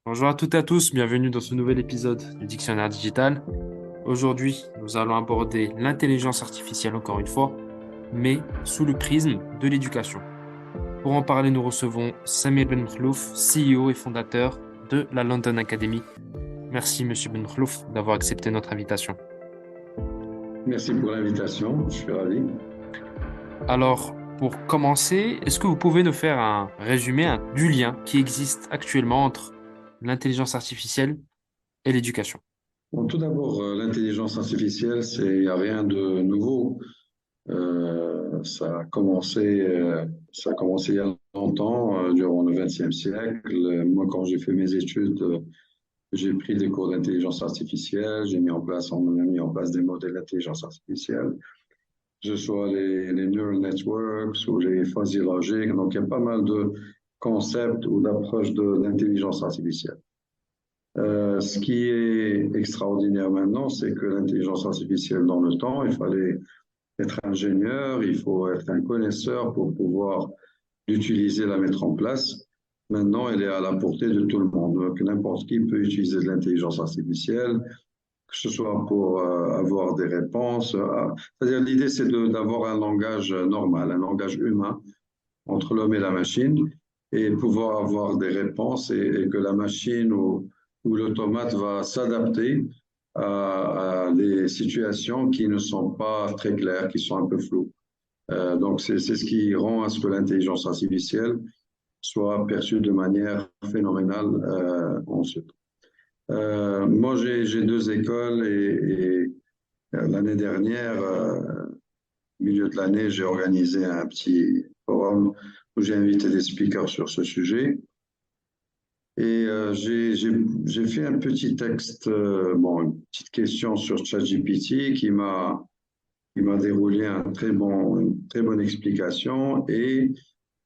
Bonjour à toutes et à tous, bienvenue dans ce nouvel épisode du Dictionnaire digital. Aujourd'hui, nous allons aborder l'intelligence artificielle encore une fois, mais sous le prisme de l'éducation. Pour en parler, nous recevons Samir Ben Khlouf, CEO et fondateur de la London Academy. Merci, Monsieur Ben Khlouf, d'avoir accepté notre invitation. Merci pour l'invitation, je suis ravi. Alors, pour commencer, est-ce que vous pouvez nous faire un résumé du lien qui existe actuellement entre l'intelligence artificielle et l'éducation? Bon, tout d'abord, l'intelligence artificielle, il n'y a rien de nouveau. Ça a commencé il y a longtemps, durant le XXe siècle. Moi, quand j'ai fait mes études, j'ai pris des cours d'intelligence artificielle, on a mis en place des modèles d'intelligence artificielle, que ce soit les neural networks ou les fuzzy logic. Donc, il y a pas mal de concepts ou d'approches d'intelligence artificielle. Ce qui est extraordinaire maintenant, c'est que l'intelligence artificielle dans le temps, il fallait être ingénieur, il faut être un connaisseur pour pouvoir l'utiliser, la mettre en place. Maintenant, elle est à la portée de tout le monde. Donc, n'importe qui peut utiliser de l'intelligence artificielle, que ce soit pour avoir des réponses. C'est-à-dire, l'idée, c'est d'avoir un langage normal, un langage humain entre l'homme et la machine et pouvoir avoir des réponses et que la machine ou l'automate va s'adapter à des situations qui ne sont pas très claires, qui sont un peu floues. Donc, c'est ce qui rend à ce que l'intelligence artificielle soit perçue de manière phénoménale ensuite. Moi, j'ai deux écoles et l'année dernière, au milieu de l'année, j'ai organisé un petit forum où j'ai invité des speakers sur ce sujet. Et j'ai fait un petit texte, bon, une petite question sur ChatGPT qui m'a déroulé une très bonne explication. Et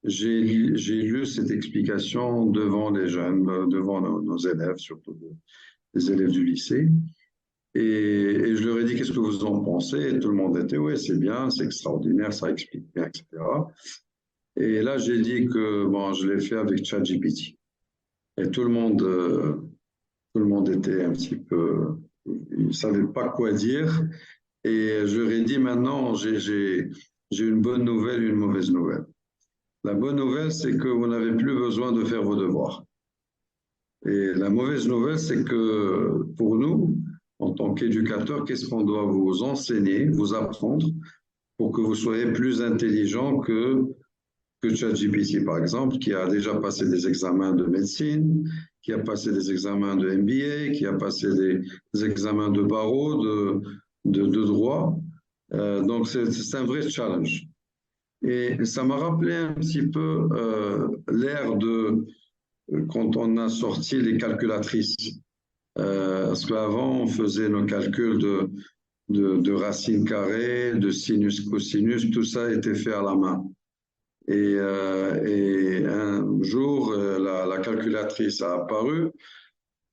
j'ai lu cette explication devant les jeunes, devant nos élèves, surtout les élèves du lycée. Et je leur ai dit, qu'est-ce que vous en pensez? Et tout le monde était, oui, c'est bien, c'est extraordinaire, ça explique bien, etc. Et là, j'ai dit que bon, je l'ai fait avec ChatGPT. Et tout le monde était un petit peu, il ne savait pas quoi dire. Et je leur ai dit maintenant, j'ai une bonne nouvelle et une mauvaise nouvelle. La bonne nouvelle, c'est que vous n'avez plus besoin de faire vos devoirs. Et la mauvaise nouvelle, c'est que pour nous, en tant qu'éducateurs, qu'est-ce qu'on doit vous enseigner, vous apprendre pour que vous soyez plus intelligent que ChatGPT, par exemple, qui a déjà passé des examens de médecine, qui a passé des examens de MBA, qui a passé des examens de barreau, de droit. Donc, c'est un vrai challenge. Et ça m'a rappelé un petit peu l'ère de quand on a sorti les calculatrices. Parce qu'avant, on faisait nos calculs de racines carrées, de sinus, cosinus, tout ça était fait à la main. Et un jour, la calculatrice a apparu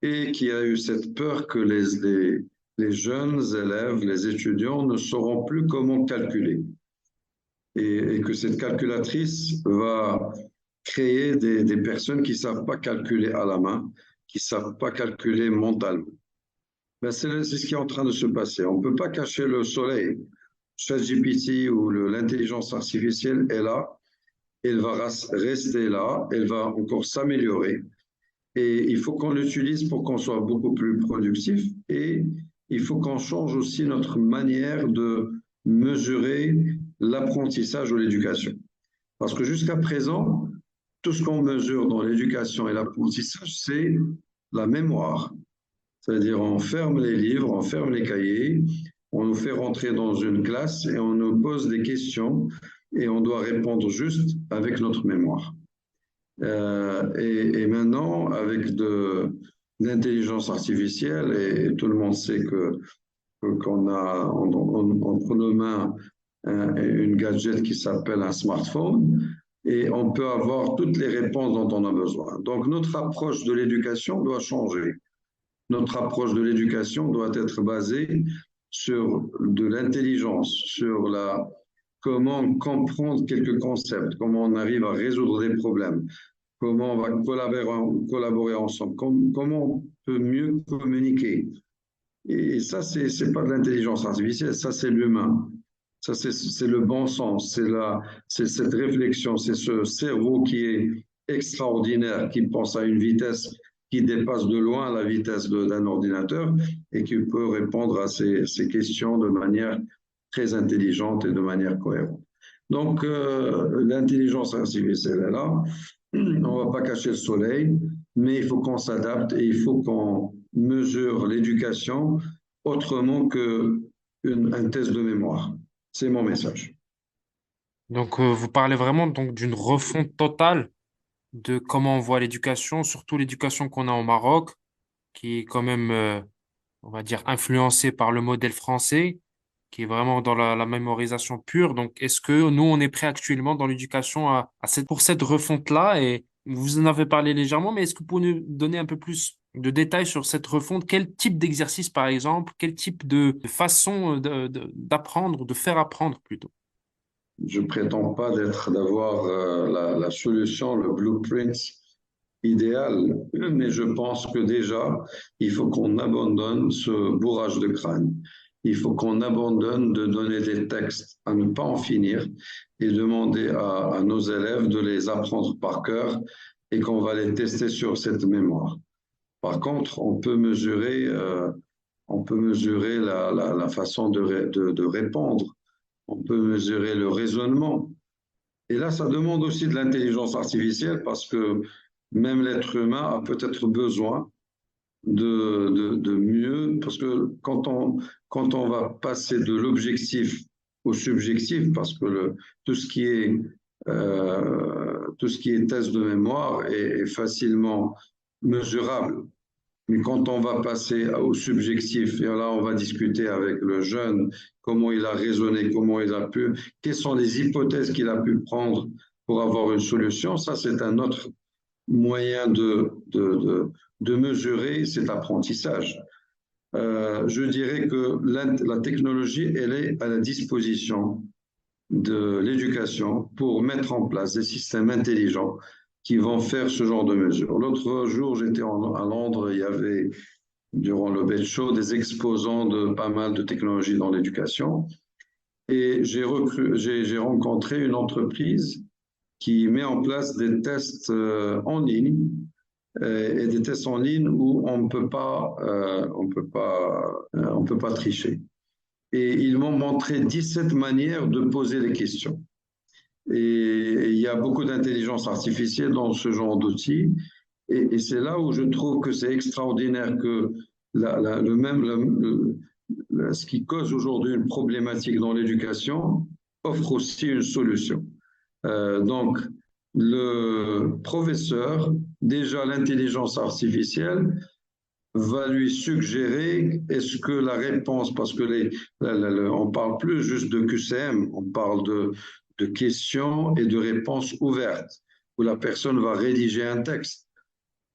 et qui a eu cette peur que les jeunes élèves, les étudiants ne sauront plus comment calculer. Et que cette calculatrice va créer des personnes qui ne savent pas calculer à la main, qui ne savent pas calculer mentalement. Ben c'est ce qui est en train de se passer. On ne peut pas cacher le soleil. ChatGPT ou l'intelligence artificielle est là, elle va rester là, elle va encore s'améliorer. Et il faut qu'on l'utilise pour qu'on soit beaucoup plus productif et il faut qu'on change aussi notre manière de mesurer l'apprentissage ou l'éducation. Parce que jusqu'à présent, tout ce qu'on mesure dans l'éducation et l'apprentissage, c'est la mémoire. C'est-à-dire, on ferme les livres, on ferme les cahiers, on nous fait rentrer dans une classe et on nous pose des questions et on doit répondre juste avec notre mémoire. Et maintenant, avec l'intelligence artificielle, et tout le monde sait qu'on a entre nos mains une gadget qui s'appelle un smartphone, et on peut avoir toutes les réponses dont on a besoin. Donc, notre approche de l'éducation doit changer. Notre approche de l'éducation doit être basée sur de l'intelligence, sur comment comprendre quelques concepts, comment on arrive à résoudre des problèmes, comment on va collaborer ensemble, comment on peut mieux communiquer. Et ça, c'est pas de l'intelligence artificielle, ça, c'est l'humain. Ça, c'est le bon sens, c'est cette réflexion, c'est ce cerveau qui est extraordinaire, qui pense à une vitesse qui dépasse de loin la vitesse d'un ordinateur et qui peut répondre à ces questions de manière très intelligente et de manière cohérente. Donc, l'intelligence artificielle est là. On ne va pas cacher le soleil, mais il faut qu'on s'adapte et il faut qu'on mesure l'éducation autrement qu'un test de mémoire. C'est mon message. Donc, vous parlez vraiment donc d'une refonte totale de comment on voit l'éducation, surtout l'éducation qu'on a au Maroc, qui est quand même, on va dire, influencée par le modèle français, qui est vraiment dans la mémorisation pure. Donc, est-ce que nous, on est prêt actuellement dans l'éducation pour cette refonte-là? Et vous en avez parlé légèrement, mais est-ce que vous pouvez nous donner un peu plus de détails sur cette refonte? Quel type d'exercice, par exemple? Quel type de façon d'apprendre, de faire apprendre plutôt? Je prétends pas d'avoir la solution, le blueprint idéal, mais je pense que déjà, il faut qu'on abandonne ce bourrage de crâne. Il faut qu'on abandonne de donner des textes à ne pas en finir et demander à nos élèves de les apprendre par cœur et qu'on va les tester sur cette mémoire. Par contre, on peut mesurer la façon de répondre, on peut mesurer le raisonnement. Et là, ça demande aussi de l'intelligence artificielle parce que même l'être humain a peut-être besoin de mieux, parce que quand on va passer de l'objectif au subjectif, parce que tout ce qui est test de mémoire est facilement mesurable. Mais quand on va passer au subjectif, et là, on va discuter avec le jeune, comment il a raisonné, comment il a pu, quelles sont les hypothèses qu'il a pu prendre pour avoir une solution, ça, c'est un autre moyen de mesurer cet apprentissage. Je dirais que la technologie, elle est à la disposition de l'éducation pour mettre en place des systèmes intelligents qui vont faire ce genre de mesures. L'autre jour, j'étais à Londres, il y avait, durant le Bell Show, des exposants de pas mal de technologies dans l'éducation. Et j'ai rencontré une entreprise qui met en place des tests en ligne et des tests en ligne où on peut pas tricher. Et ils m'ont montré 17 manières de poser les questions. Et il y a beaucoup d'intelligence artificielle dans ce genre d'outils. Et c'est là où je trouve que c'est extraordinaire que ce qui cause aujourd'hui une problématique dans l'éducation offre aussi une solution. Donc, le professeur, déjà l'intelligence artificielle, va lui suggérer est-ce que la réponse, parce que on parle plus juste de QCM, on parle de questions et de réponses ouvertes, où la personne va rédiger un texte.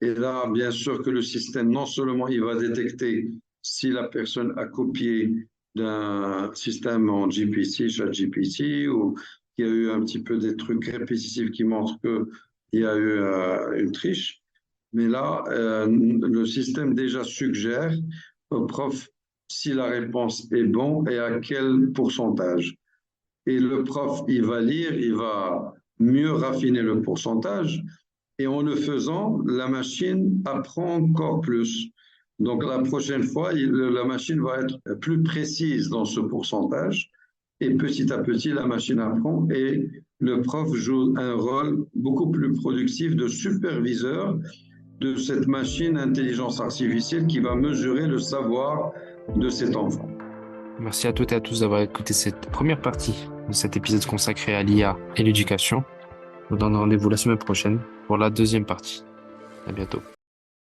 Et là, bien sûr que le système, non seulement il va détecter si la personne a copié d'un système en GPT, ChatGPT, ou qu'il y a eu un petit peu des trucs répétitifs qui montrent qu'il y a eu une triche. Mais là, le système déjà suggère au prof si la réponse est bonne et à quel pourcentage. Et le prof, il va lire, il va mieux raffiner le pourcentage. Et en le faisant, la machine apprend encore plus. Donc la prochaine fois, la machine va être plus précise dans ce pourcentage. Et petit à petit, la machine apprend et le prof joue un rôle beaucoup plus productif de superviseur de cette machine intelligence artificielle qui va mesurer le savoir de cet enfant. Merci à toutes et à tous d'avoir écouté cette première partie de cet épisode consacré à l'IA et l'éducation. Je vous donne rendez-vous la semaine prochaine pour la deuxième partie. À bientôt.